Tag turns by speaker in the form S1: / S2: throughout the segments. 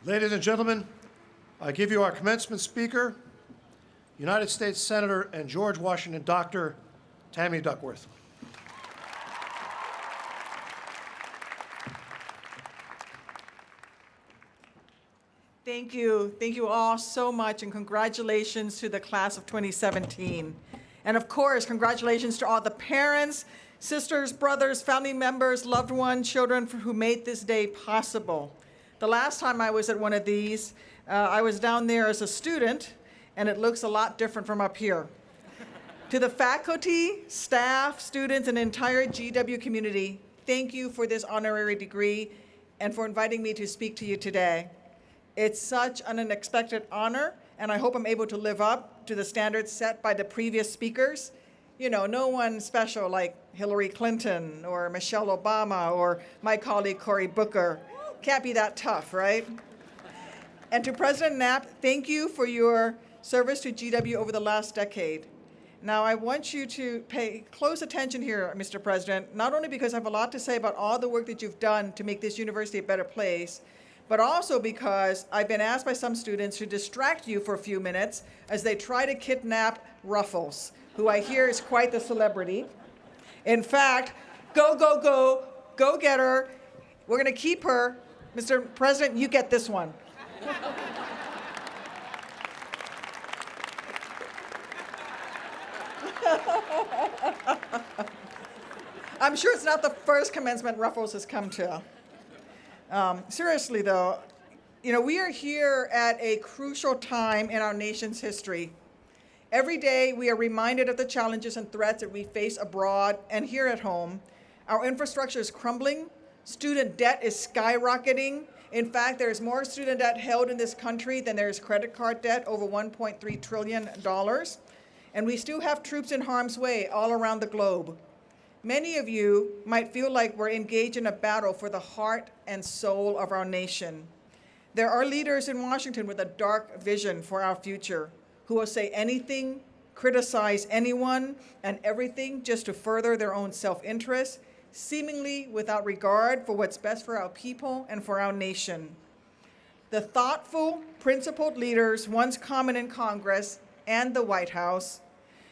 S1: Ladies and gentlemen, I give you our commencement speaker, United States Senator and George Washington Doctor, Tammy Duckworth.
S2: Thank you. Thank you all so much, and congratulations to the class of 2017. And of course, congratulations to all the parents, sisters, brothers, family members, loved ones, children who made this day possible. The last time I was at one of these, I was down there as a student, and it looks a lot different from up here. To the faculty, staff, students, and entire GW community, thank you for this honorary degree and for inviting me to speak to you today. It's such an unexpected honor, and I hope I'm able to live up to the standards set by the previous speakers. You know, no one special like Hillary Clinton or Michelle Obama or my colleague Cory Booker. Can't be that tough, right? And to President Knapp, thank you for your service to GW over the last decade. Now, I want you to pay close attention here, Mr. President, not only because I have a lot to say about all the work that you've done to make this university a better place, but also because I've been asked by some students to distract you for a few minutes as they try to kidnap Ruffles, who I hear is quite the celebrity. In fact, go get her. We're gonna keep her. Mr. President, you get this one. I'm sure it's not the first commencement Ruffles has come to. Seriously though, you know, we are here at a crucial time in our nation's history. Every day we are reminded of the challenges and threats that we face abroad and here at home. Our infrastructure is crumbling, student debt is skyrocketing. In fact, there is more student debt held in this country than there is credit card debt, over $1.3 trillion. And we still have troops in harm's way all around the globe. Many of you might feel like we're engaged in a battle for the heart and soul of our nation. There are leaders in Washington with a dark vision for our future who will say anything, criticize anyone and everything just to further their own self-interest, seemingly without regard for what's best for our people and for our nation. The thoughtful, principled leaders once common in Congress and the White House,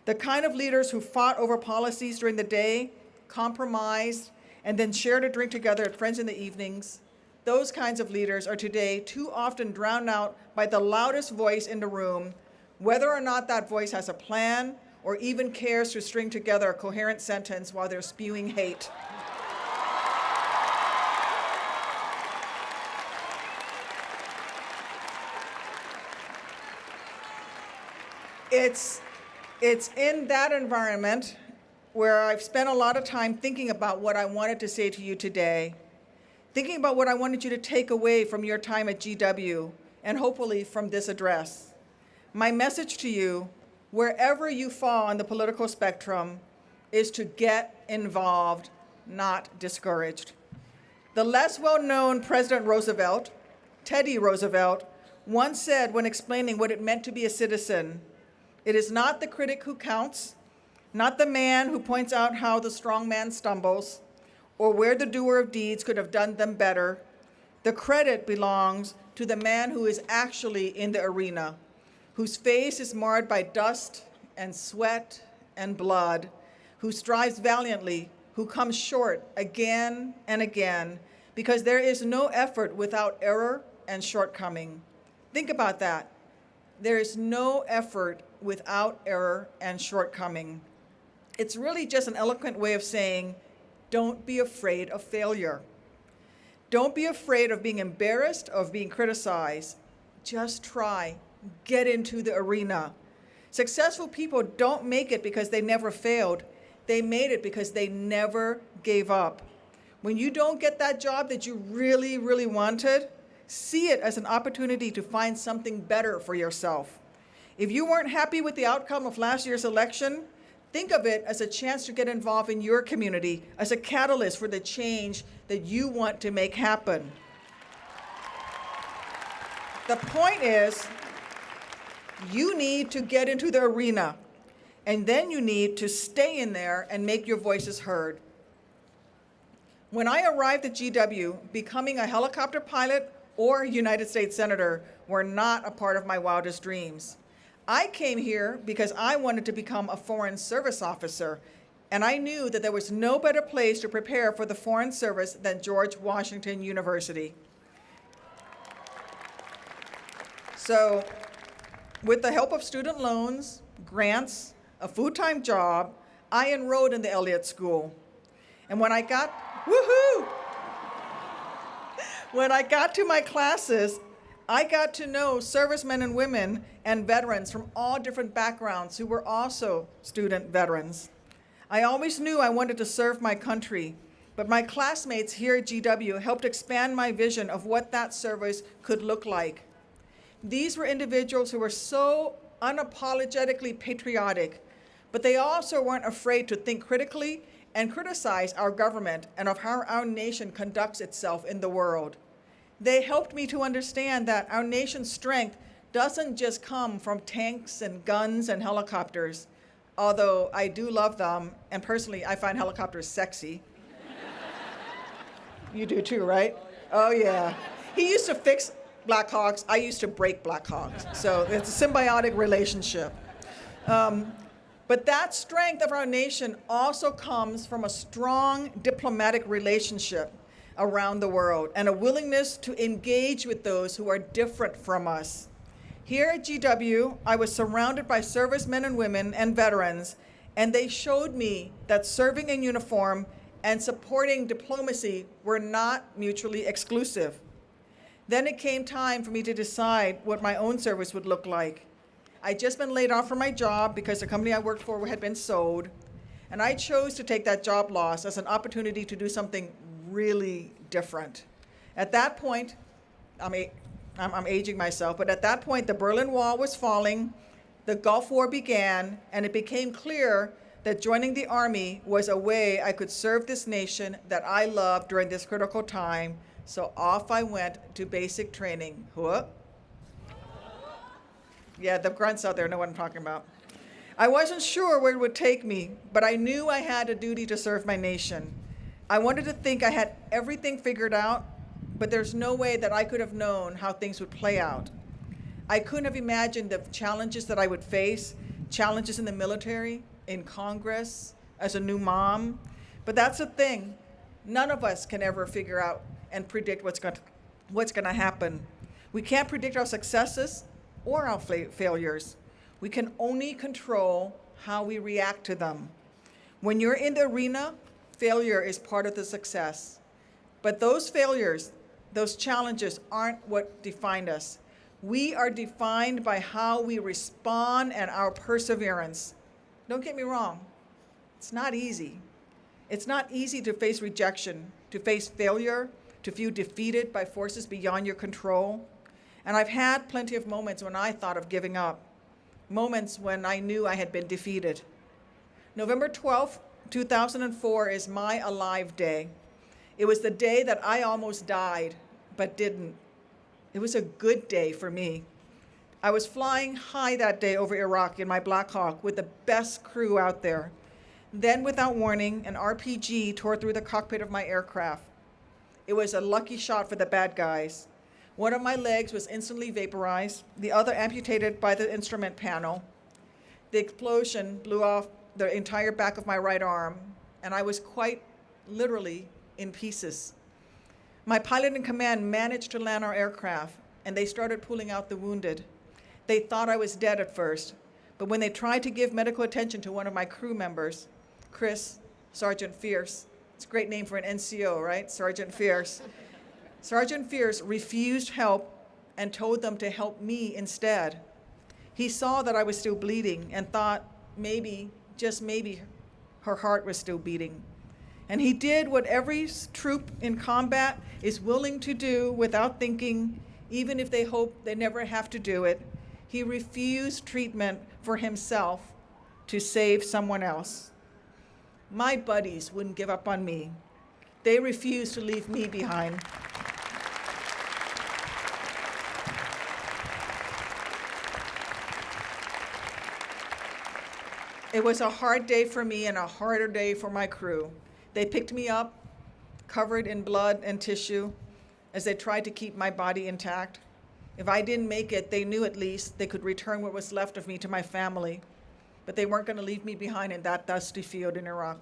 S2: the kind of leaders who fought over policies during the day, compromised, and then shared a drink together at Friends in the evenings, those kinds of leaders are today too often drowned out by the loudest voice in the room, whether or not that voice has a plan or even cares to string together a coherent sentence while they're spewing hate. It's in that environment where I've spent a lot of time thinking about what I wanted to say to you today, thinking about what I wanted you to take away from your time at GW, and hopefully from this address. My message to you, wherever you fall on the political spectrum, is to get involved, not discouraged. The less well-known President Roosevelt, Teddy Roosevelt, once said when explaining what it meant to be a citizen, "It is not the critic who counts, not the man who points out how the strong man stumbles, or where the doer of deeds could have done them better. The credit belongs to the man who is actually in the arena, whose face is marred by dust and sweat and blood, who strives valiantly, who comes short again and again, because there is no effort without error and shortcoming." Think about that. There is no effort without error and shortcoming. It's really just an eloquent way of saying, don't be afraid of failure. Don't be afraid of being embarrassed, of being criticized. Just try. Get into the arena. Successful people don't make it because they never failed. They made it because they never gave up. When you don't get that job that you really, really wanted, see it as an opportunity to find something better for yourself. If you weren't happy with the outcome of last year's election, think of it as a chance to get involved in your community, as a catalyst for the change that you want to make happen. The point is, you need to get into the arena, and then you need to stay in there and make your voices heard. When I arrived at GW, becoming a helicopter pilot or United States Senator were not a part of my wildest dreams. I came here because I wanted to become a Foreign Service officer, and I knew that there was no better place to prepare for the Foreign Service than George Washington University. So, with the help of student loans, grants, a full-time job, I enrolled in the Elliott School. And when I got to my classes, I got to know servicemen and women and veterans from all different backgrounds who were also student veterans. I always knew I wanted to serve my country, but my classmates here at GW helped expand my vision of what that service could look like. These were individuals who were so unapologetically patriotic, but they also weren't afraid to think critically and criticize our government and of how our nation conducts itself in the world. They helped me to understand that our nation's strength doesn't just come from tanks and guns and helicopters, although I do love them, and personally, I find helicopters sexy. You do too, right? Oh yeah. He used to fix Black Hawks, I used to break Black Hawks. So it's a symbiotic relationship. But that strength of our nation also comes from a strong diplomatic relationship around the world and a willingness to engage with those who are different from us. Here at GW, I was surrounded by servicemen and women and veterans, and they showed me that serving in uniform and supporting diplomacy were not mutually exclusive. Then it came time for me to decide what my own service would look like. I'd just been laid off from my job because the company I worked for had been sold, and I chose to take that job loss as an opportunity to do something really different. At that point, I'm aging myself, but at that point, the Berlin Wall was falling, the Gulf War began, and it became clear that joining the Army was a way I could serve this nation that I loved during this critical time. So off I went to basic training. Whoop. Yeah, the grunts out there know what I'm talking about. I wasn't sure where it would take me, but I knew I had a duty to serve my nation. I wanted to think I had everything figured out, but there's no way that I could have known how things would play out. I couldn't have imagined the challenges that I would face, challenges in the military, in Congress, as a new mom. But that's the thing. None of us can ever figure out and predict what's going to happen. We can't predict our successes or our failures. We can only control how we react to them. When you're in the arena, failure is part of the success. But those failures, those challenges aren't what define us. We are defined by how we respond and our perseverance. Don't get me wrong, it's not easy. It's not easy to face rejection, to face failure, to feel defeated by forces beyond your control. And I've had plenty of moments when I thought of giving up, moments when I knew I had been defeated. November 12th, 2004 is my alive day. It was the day that I almost died, but didn't. It was a good day for me. I was flying high that day over Iraq in my Black Hawk with the best crew out there. Then, without warning, an RPG tore through the cockpit of my aircraft. It was a lucky shot for the bad guys. One of my legs was instantly vaporized, the other amputated by the instrument panel. The explosion blew off the entire back of my right arm, and I was quite literally in pieces. My pilot in command managed to land our aircraft, and they started pulling out the wounded. They thought I was dead at first, but when they tried to give medical attention to one of my crew members, Chris, Sergeant Fierce, it's a great name for an NCO, right? Sergeant Fierce. Sergeant Fierce refused help and told them to help me instead. He saw that I was still bleeding and thought maybe, just maybe, her heart was still beating. And he did what every troop in combat is willing to do without thinking, even if they hope they never have to do it. He refused treatment for himself to save someone else. My buddies wouldn't give up on me. They refused to leave me behind. It was a hard day for me and a harder day for my crew. They picked me up, covered in blood and tissue. as they tried to keep my body intact. If I didn't make it, they knew at least they could return what was left of me to my family, but they weren't going to leave me behind in that dusty field in Iraq.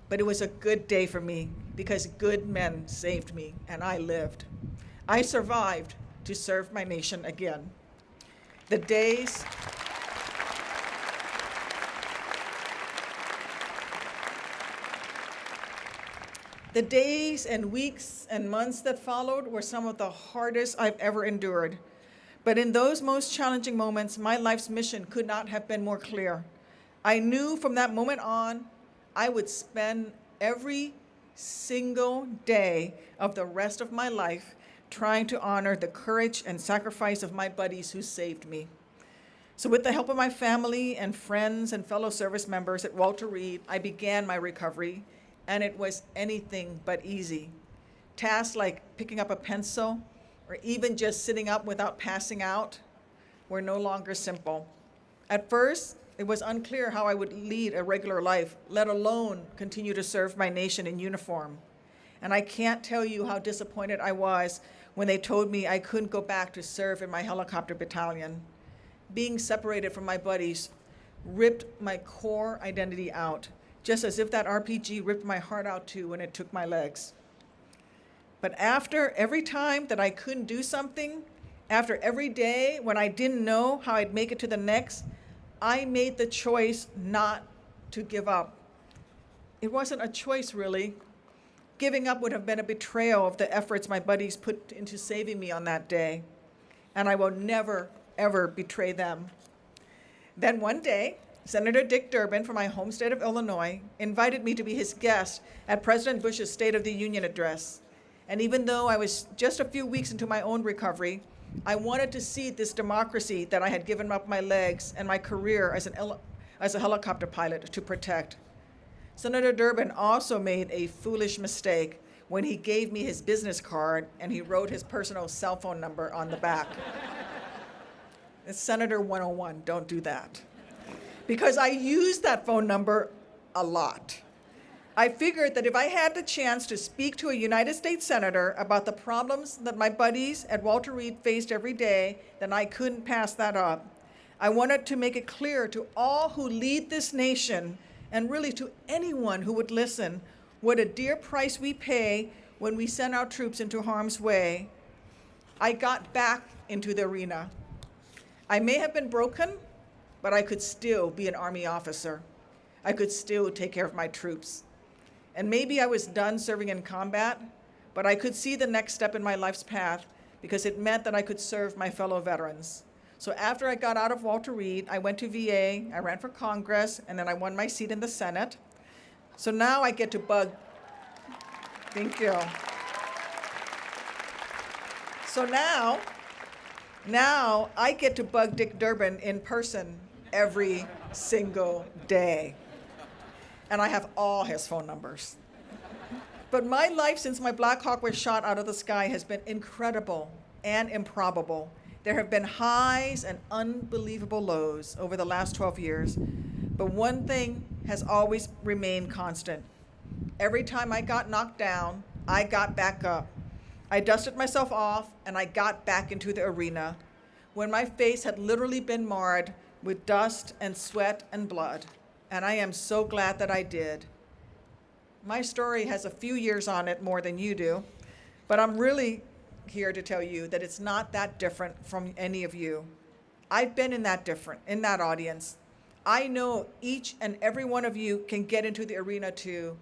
S2: But it was a good day for me because good men saved me and I lived. I survived to serve my nation again. The days and weeks and months that followed were some of the hardest I've ever endured. But in those most challenging moments, my life's mission could not have been more clear. I knew from that moment on, I would spend every single day of the rest of my life trying to honor the courage and sacrifice of my buddies who saved me. So with the help of my family and friends and fellow service members at Walter Reed, I began my recovery, and it was anything but easy. Tasks like picking up a pencil or even just sitting up without passing out were no longer simple. At first, it was unclear how I would lead a regular life, let alone continue to serve my nation in uniform. And I can't tell you how disappointed I was when they told me I couldn't go back to serve in my helicopter battalion. Being separated from my buddies ripped my core identity out, just as if that RPG ripped my heart out too when it took my legs. But after every time that I couldn't do something, after every day when I didn't know how I'd make it to the next, I made the choice not to give up. It wasn't a choice, really. Giving up would have been a betrayal of the efforts my buddies put into saving me on that day, and I will never, ever betray them. Then one day, Senator Dick Durbin from my home state of Illinois invited me to be his guest at President Bush's State of the Union address. And even though I was just a few weeks into my own recovery, I wanted to see this democracy that I had given up my legs and my career as a helicopter pilot to protect. Senator Durbin also made a foolish mistake when he gave me his business card and he wrote his personal cell phone number on the back. It's Senator 101, don't do that. Because I used that phone number a lot. I figured that if I had the chance to speak to a United States Senator about the problems that my buddies at Walter Reed faced every day, then I couldn't pass that up. I wanted to make it clear to all who lead this nation, and really to anyone who would listen, what a dear price we pay when we send our troops into harm's way. I got back into the arena. I may have been broken, but I could still be an Army officer. I could still take care of my troops. And maybe I was done serving in combat, but I could see the next step in my life's path because it meant that I could serve my fellow veterans. So after I got out of Walter Reed, I went to VA, I ran for Congress, and then I won my seat in the Senate. So now I get to bug, thank you. So now I get to bug Dick Durbin in person every single day. And I have all his phone numbers. But my life since my Black Hawk was shot out of the sky has been incredible and improbable. There have been highs and unbelievable lows over the last 12 years, but one thing has always remained constant. Every time I got knocked down, I got back up. I dusted myself off and I got back into the arena when my face had literally been marred with dust and sweat and blood. And I am so glad that I did. My story has a few years on it more than you do, but I'm really here to tell you that it's not that different from any of you. I've been in that audience. I know each and every one of you can get into the arena too,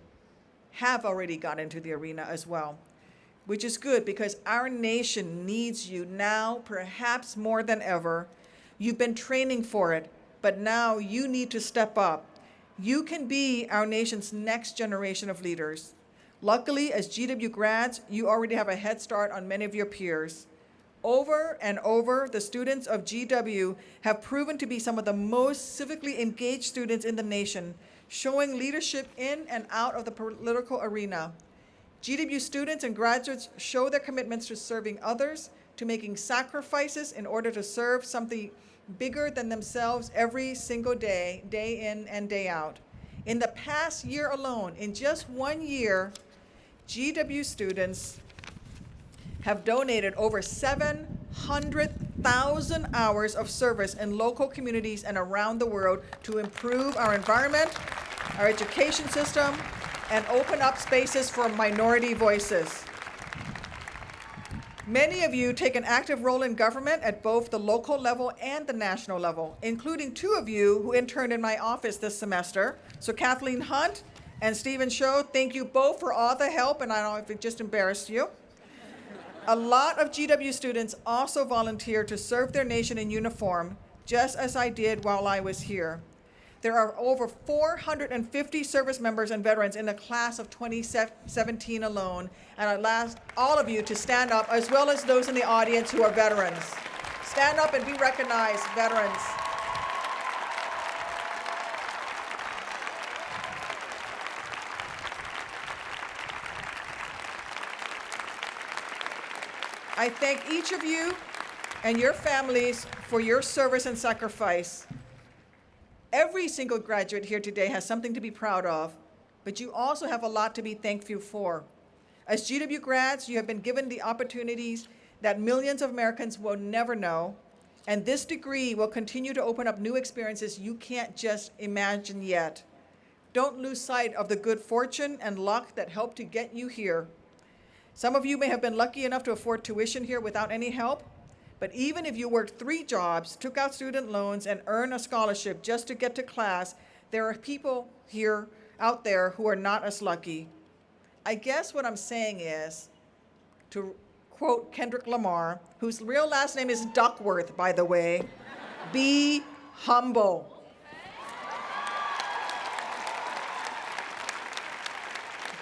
S2: have already got into the arena as well, which is good because our nation needs you now, perhaps more than ever. You've been training for it, but now you need to step up. You can be our nation's next generation of leaders. Luckily, as GW grads, you already have a head start on many of your peers. Over and over, the students of GW have proven to be some of the most civically engaged students in the nation, showing leadership in and out of the political arena. GW students and graduates show their commitments to serving others, to making sacrifices in order to serve something bigger than themselves every single day, day in and day out. In the past year alone, in just 1 year, GW students have donated over 700,000 hours of service in local communities and around the world to improve our environment, our education system, and open up spaces for minority voices. Many of you take an active role in government at both the local level and the national level, including 2 of you who interned in my office this semester. So Kathleen Hunt and Stephen Sho, thank you both for all the help, and I don't know if it just embarrassed you. A lot of GW students also volunteer to serve their nation in uniform, just as I did while I was here. There are over 450 service members and veterans in the class of 2017 alone, and I'd ask all of you to stand up, as well as those in the audience who are veterans. Stand up and be recognized, veterans. I thank each of you and your families for your service and sacrifice. Every single graduate here today has something to be proud of, but you also have a lot to be thankful for. As GW grads, you have been given the opportunities that millions of Americans will never know, and this degree will continue to open up new experiences you can't just imagine yet. Don't lose sight of the good fortune and luck that helped to get you here. Some of you may have been lucky enough to afford tuition here without any help, but even if you worked 3 jobs, took out student loans, and earned a scholarship just to get to class, there are people here out there who are not as lucky. I guess what I'm saying is, to quote Kendrick Lamar, whose real last name is Duckworth, by the way, be humble.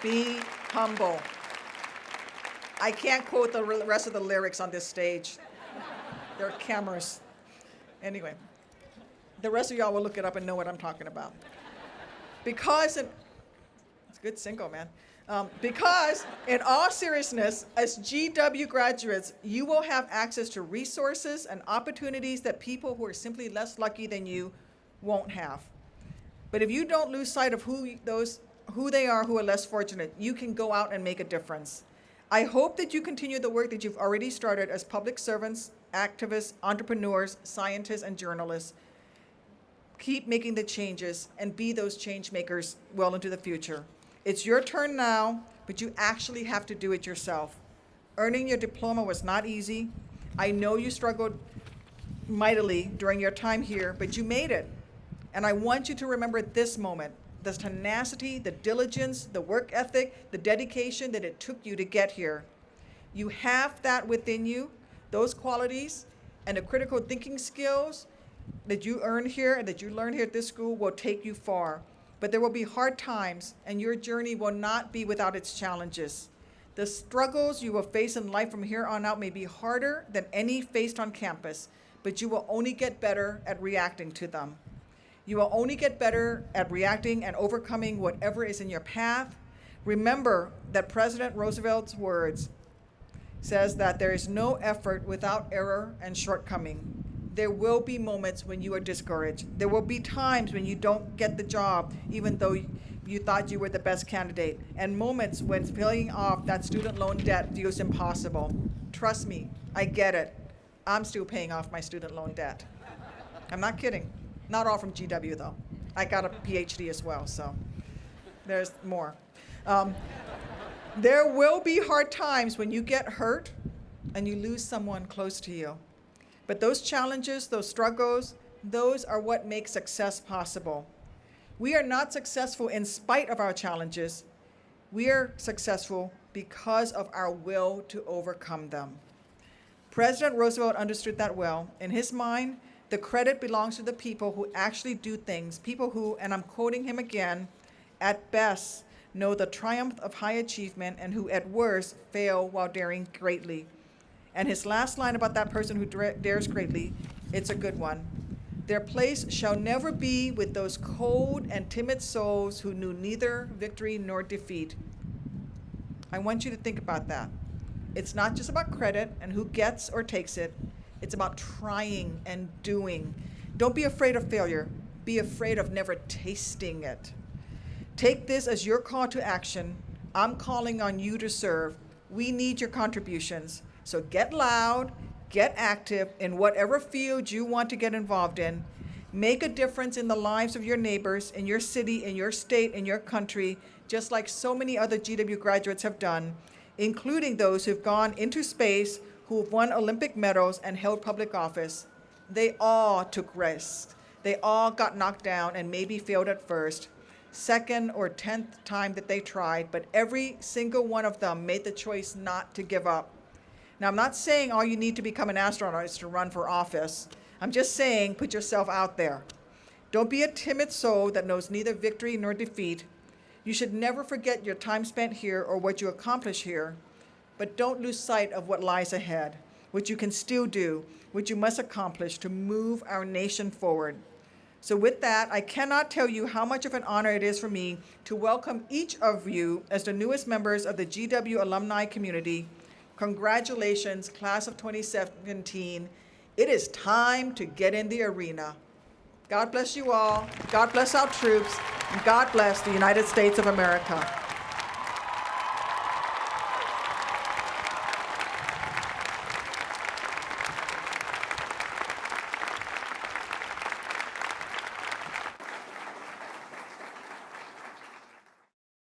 S2: Be humble. I can't quote the rest of the lyrics on this stage. There are cameras. Anyway, the rest of y'all will look it up and know what I'm talking about. It's a good single, man. Because in all seriousness, as GW graduates, you will have access to resources and opportunities that people who are simply less lucky than you won't have. But if you don't lose sight of who they are who are less fortunate, you can go out and make a difference. I hope that you continue the work that you've already started as public servants, activists, entrepreneurs, scientists, and journalists. Keep making the changes and be those change makers well into the future. It's your turn now, but you actually have to do it yourself. Earning your diploma was not easy. I know you struggled mightily during your time here, but you made it. And I want you to remember this moment, the tenacity, the diligence, the work ethic, the dedication that it took you to get here. You have that within you. Those qualities and the critical thinking skills that you earn here and that you learn here at this school will take you far. But there will be hard times, and your journey will not be without its challenges. The struggles you will face in life from here on out may be harder than any faced on campus, but you will only get better at reacting to them. You will only get better at reacting and overcoming whatever is in your path. Remember that President Roosevelt's words says that there is no effort without error and shortcoming. There will be moments when you are discouraged. There will be times when you don't get the job, even though you thought you were the best candidate, and moments when paying off that student loan debt feels impossible. Trust me, I get it. I'm still paying off my student loan debt. I'm not kidding. Not all from GW, though. I got a PhD as well, so there's more. There will be hard times when you get hurt and you lose someone close to you. But those challenges, those struggles, those are what make success possible. We are not successful in spite of our challenges. We are successful because of our will to overcome them. President Roosevelt understood that well. In his mind, the credit belongs to the people who actually do things, people who, and I'm quoting him again, at best know the triumph of high achievement and who at worst fail while daring greatly. And his last line about that person who dares greatly, it's a good one. Their place shall never be with those cold and timid souls who knew neither victory nor defeat. I want you to think about that. It's not just about credit and who gets or takes it. It's about trying and doing. Don't be afraid of failure. Be afraid of never tasting it. Take this as your call to action. I'm calling on you to serve. We need your contributions. So get loud, get active in whatever field you want to get involved in. Make a difference in the lives of your neighbors, in your city, in your state, in your country, just like so many other GW graduates have done, including those who've gone into space, who've won Olympic medals and held public office. They all took risks. They all got knocked down and maybe failed at first, second or 10th time that they tried, but every single one of them made the choice not to give up. Now, I'm not saying all you need to become an astronaut is to run for office. I'm just saying put yourself out there. Don't be a timid soul that knows neither victory nor defeat. You should never forget your time spent here or what you accomplish here, but don't lose sight of what lies ahead, what you can still do, what you must accomplish to move our nation forward. So with that, I cannot tell you how much of an honor it is for me to welcome each of you as the newest members of the GW alumni community. Congratulations, class of 2017. It is time to get in the arena. God bless you all. God bless our troops. And God bless the United States of America.